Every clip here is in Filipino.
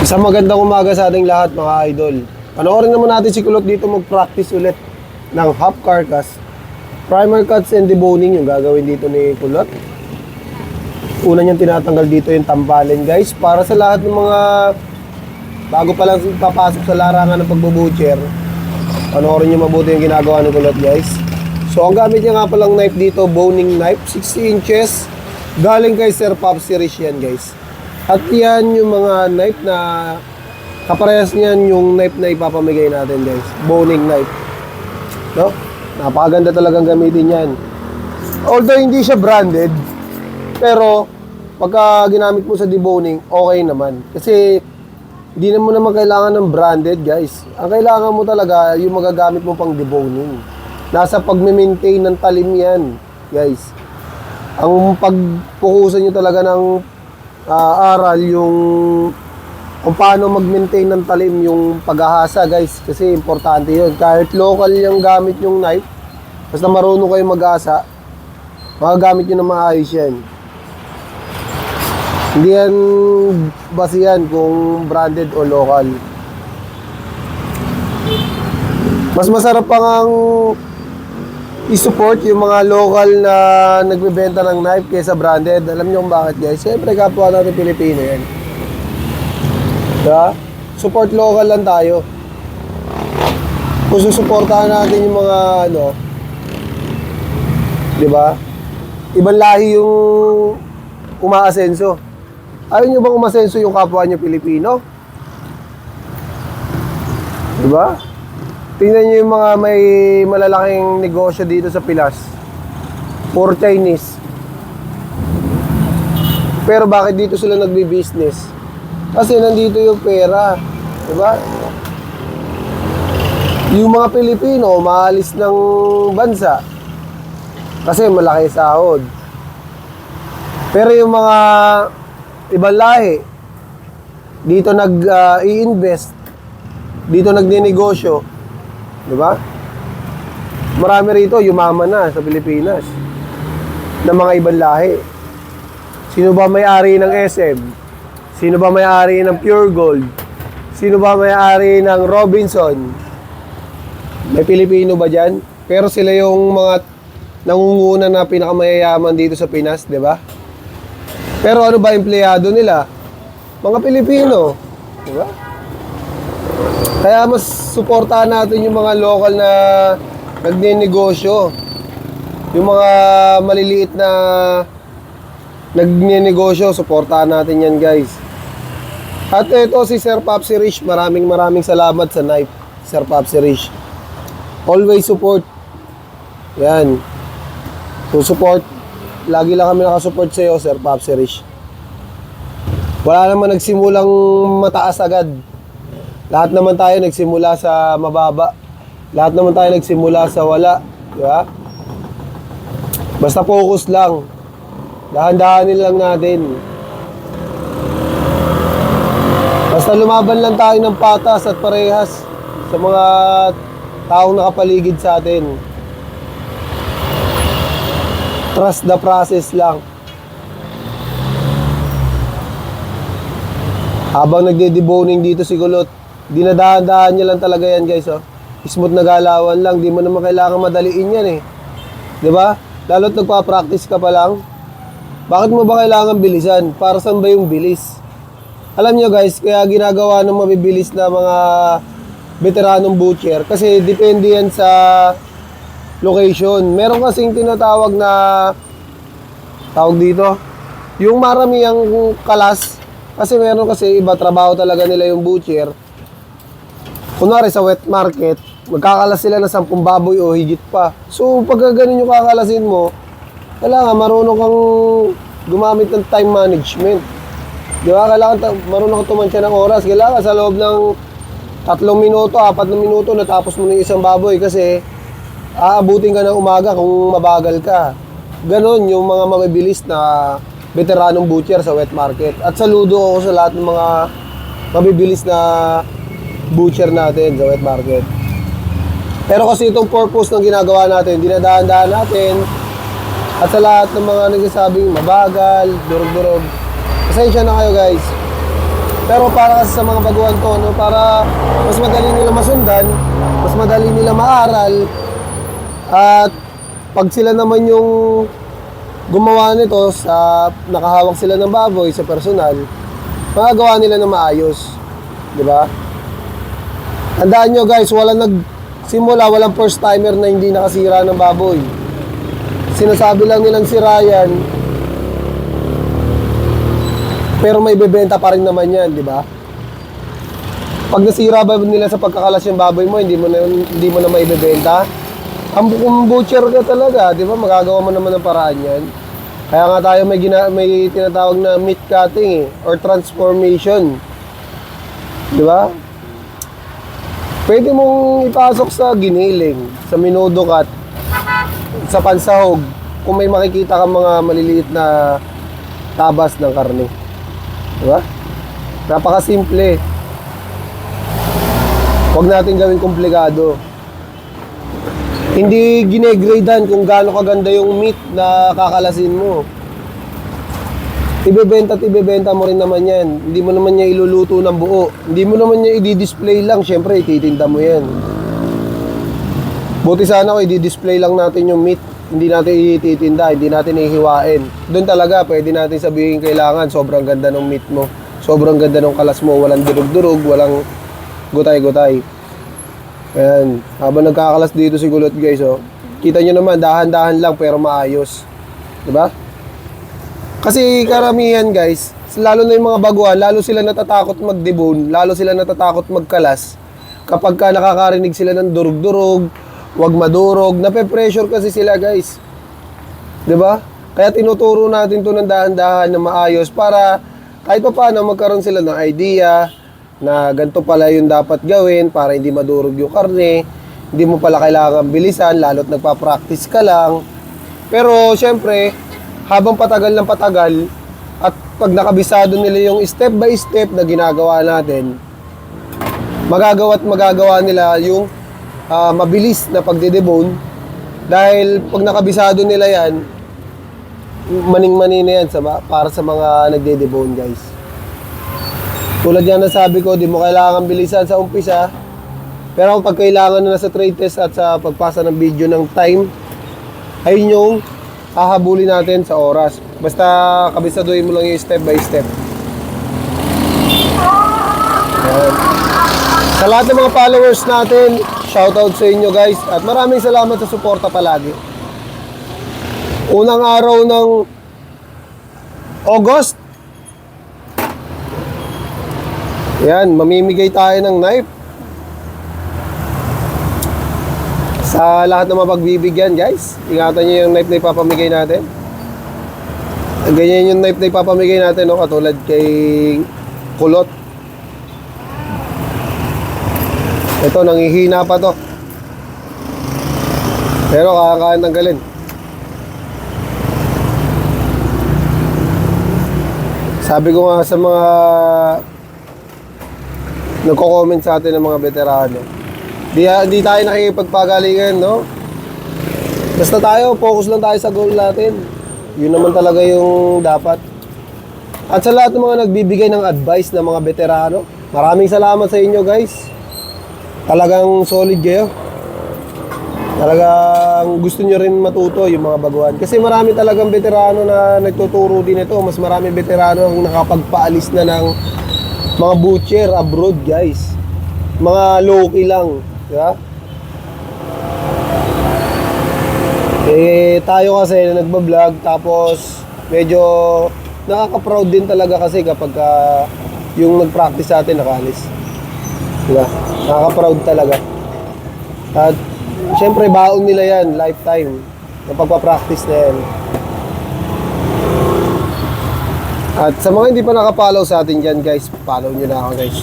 Isang magandang umaga sa ating lahat mga idol. Panoorin naman natin si Kulot dito mag-practice ulit ng half carcass. Primer cuts and deboning yung gagawin dito ni Kulot. Una niyang tinatanggal dito yung tambalin guys. Para sa lahat ng mga bago pa lang papasok sa larangan ng pagbubutcher, panoorin niyo mabuti yung ginagawa ni Kulot guys. So ang gamit niya nga palang knife dito, boning knife, 60 inches. Galing kay Sir Pop Series yan guys. At yan yung mga knife na kaparehas niyan yung knife na ipapamigay natin guys. Boning knife. No? Napakaganda talagang gamitin yan. Although hindi siya branded, pero pagka ginamit mo sa deboning, okay naman. Kasi hindi mo naman kailangan ng branded guys. Ang kailangan mo talaga yung magagamit mo pang deboning. Nasa pag-maintain ng talim yan guys. Ang pagpukusan nyo talaga ng aral yung kung paano mag-maintain ng talim yung paghahasa guys, kasi importante yun. Kahit local yung gamit yung knife, basta marunong kayo mag-asa, magagamit nyo na maayos yan. Hindi yan basihan kung branded o local. Mas masarap pang ang i-support yung mga local na nagbebenta ng knife kaysa branded. Alam niyo kung bakit guys? Siyempre kapwa natin Pilipino yan. Diba? Support local lang tayo. Kung susuportahan natin yung mga diba? Ibang lahi yung umaasenso. Ayaw nyo bang umasenso yung kapwa nyo Pilipino? Diba? Tingnan nyo yung mga may malalaking negosyo dito sa Pilas. Puro Chinese. Pero bakit dito sila nagbi-business? Kasi nandito yung pera. Diba? Yung mga Pilipino, maalis ng bansa. Kasi malaki sahod. Pero yung mga ibang lahi, dito nag-i-invest, dito nagninegosyo. Diba? Marami rito yumaman na sa Pilipinas ng mga ibang lahi. Sino ba may-ari ng SM? Sino ba may-ari ng Pure Gold? Sino ba may-ari ng Robinson? May Pilipino ba dyan? Pero sila yung mga nangunguna na pinakamayayaman dito sa Pinas, diba? Pero ano ba empleyado nila? Mga Pilipino. Diba? Kaya mas suportahan natin yung mga local na nagninegosyo. Yung mga maliliit na nagninegosyo, suportahan natin yan guys. At ito si Sir Pop Series, maraming salamat sa knife, Sir Pop Series. Always support. Yan. So support. Lagi lang kami nakasupport sa iyo, Sir Pop Series. Wala naman nagsimulang mataas agad. Lahat naman tayo nagsimula sa mababa. Lahat naman tayo nagsimula sa wala. Diba? Basta focus lang. Dahan-dahanin lang natin. Basta lumaban lang tayo ng patas at parehas sa mga taong nakapaligid sa atin. Trust the process lang. Habang nagde-deboning dito si Kulot, dinadahan-dahan niya lang talaga yan guys oh. Smooth na galawan lang, di mo naman kailangan madaliin yan eh. Diba? Lalo't nagpa-practice ka pa lang. Bakit mo ba kailangan bilisan? Para saan ba yung bilis? Alam nyo guys, kaya ginagawa ng mabibilis na mga veteranong butcher kasi depende yan sa location. Meron kasing tinatawag na tawag dito, yung maramihang kalas. Kasi meron kasi iba trabaho talaga nila yung butcher. Kunwari sa wet market, magkakalas sila ng 10 baboy o higit pa. So pag ganun yung kakalasin mo, kailangan marunong kang gumamit ng time management. Di ba? Kailangan marunong kang tumansya ng oras. Kailangan sa loob ng 3 minuto, 4 na minuto, natapos mo ng isang baboy kasi aabutin ka ng umaga kung mabagal ka. Ganon yung mga mabibilis na veteranong butcher sa wet market. At saludo ako sa lahat ng mga mabibilis na butcher natin sa wet market. Pero kasi itong purpose ng ginagawa natin, dinadahan-dahan natin. At sa lahat ng mga nagsasabing mabagal, durog-durog, pasensya na kayo guys. Pero para kasi sa mga baguhan to, no, para mas madali nila masundan, mas madali nila maaral, at pag sila naman yung gumawa nito sa nakahawak sila ng baboy sa personal, magagawa nila na maayos. Di ba? Tandaan nyo guys, walang first timer na hindi nakasira ng baboy. Sinasabi lang nilang sira yan, pero may bebenta pa rin naman yan, di ba? Pag nasira ba nila sa pagkakalas yung baboy mo, hindi mo na maibebenta. Kung butcher ka talaga, di ba? Magagawa mo naman ng paraan yan. Kaya nga tayo may tinatawag na meat cutting or transformation. Di ba? Pwede mong ipasok sa giniling, sa minudo cut, sa pansahog, kung may makikita kang mga maliliit na tabas ng karne. Diba? Napakasimple. Huwag natin gawing komplikado. Hindi ginegradean kung gaano kaganda yung meat na kakalasin mo. Ibebenta mo rin naman yan. Hindi mo naman niya iluluto ng buo. Hindi mo naman niya i-display lang. Siyempre, ititinda mo yan. Buti sana ko, i-display lang natin yung meat. Hindi natin ititinda, hindi natin ihiwain. Doon talaga, pwede natin sabihin kailangan, sobrang ganda ng meat mo. Sobrang ganda ng kalas mo. Walang durug-durug, walang gutay-gutay. Ayan. Habang nagkakalas dito si Kulot guys, oh. Kita nyo naman, dahan-dahan lang pero maayos. Diba? Kasi karamihan guys, lalo na yung mga baguhan, lalo sila natatakot mag-debone, lalo sila natatakot magkalas. Kapag ka nakakarinig sila ng durug-durug, wag madurog, nape-pressure kasi sila guys. 'Di ba? Kaya tinuturo natin 'to ng dahan-dahan na maayos para kahit pa paano magkaroon sila ng idea na ganito pala yung dapat gawin para hindi madurog yung karne. Hindi mo pala kailangan bilisan lalo't nagpa-practice ka lang. Pero syempre, habang patagal ng patagal at pag nakabisado nila yung step by step na ginagawa natin, magagawa nila yung mabilis na pagdedebone. Dahil pag nakabisado nila yan, maning-mani na yan para sa mga nagdedebone guys. Tulad yan na sabi ko, di mo kailangan bilisan sa umpisa, pero pag kailangan na sa trade test at sa pagpasa ng video ng time, ayun yung hahabulin natin sa oras. Basta kabisaduhin mo lang yung step by step. Ayan. Sa lahat ng mga followers natin, shoutout sa inyo guys. At maraming salamat sa suporta palagi. Unang araw ng August, yan, mamimigay tayo ng knife sa lahat ng mapagbibigyan guys. Ingatan nyo yung knife na ipapamigay natin. Ganyan yung knife na ipapamigay natin, no? Katulad kay Kulot. Ito, nangihina pa to. Pero kakakaan tanggalin. Sabi ko nga sa mga nagko-comment sa atin ng mga veterano, di tayo nakikipagpagalingan, no? Basta tayo, focus lang tayo sa goal natin. Yun naman talaga yung dapat. At sa lahat ng mga nagbibigay ng advice ng mga veterano, maraming salamat sa inyo guys. Talagang solid kayo. Talagang gusto nyo rin matuto yung mga baguhan. Kasi marami talagang veterano na nagtuturo din ito. Mas marami veterano ang nakapagpaalis na ng mga butcher abroad guys. Mga low-key lang. Diba? Eh tayo kasi na nagbablog, tapos medyo nakaka-proud din talaga kasi kapag yung nag-practice sa atin nakaalis. Diba? Nakaka-proud talaga. At syempre baon nila yan, lifetime. Yung pagpa-practice na yan. At sa mga hindi pa nakapollow sa atin dyan guys, follow nyo na ako guys.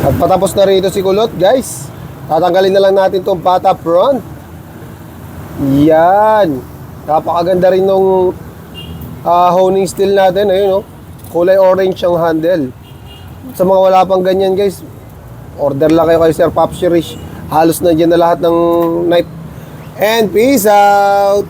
At patapos na rito si Kulot guys. Tatanggalin na lang natin tong pata front. Yan. Napakaganda rin nung honing steel natin. Ayun, oh. Kulay orange yung handle. Sa mga wala pang ganyan guys, order lang kayo kay Sir Popshirish. Halos na dyan na lahat ng knife And peace out!